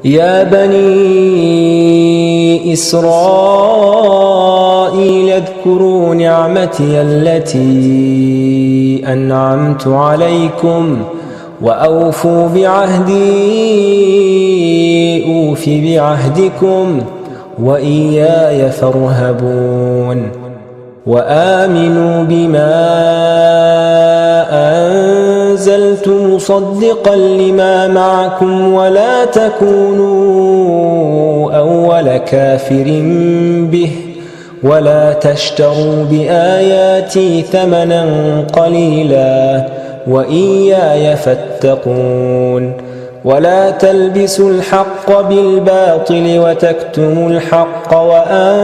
يا بني إسرائيل اذكروا نعمتي التي أنعمت عليكم وأوفوا بعهدي أوف بعهدكم وإياي فارهبون وآمنوا بما أنزلت مصدقا لما معكم ولا تكونوا أول كافر به ولا تشتروا بآياتي ثمنا قليلا وإياي فاتقون ولا تلبسوا الحق بالباطل وتكتموا الحق وأنتم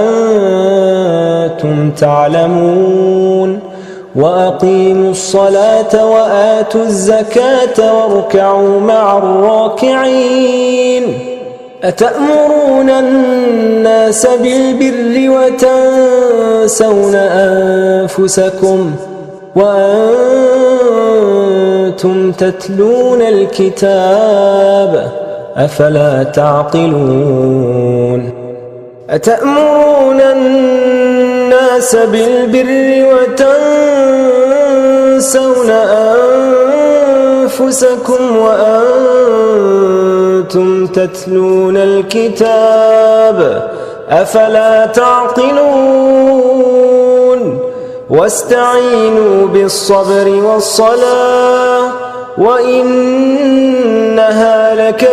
تعلمون وأقيموا الصلاة وآتوا الزكاة واركعوا مع الراكعين أتأمرون الناس بالبر وتنسون أنفسكم وأنتم تتلون الكتاب أفلا تعقلون أتأمرون الناس بالبر وتنسون أنفسكم وأنتم تتلون الكتاب أفلا تعقلون واستعينوا بالصبر والصلاة وإنها لكبيرة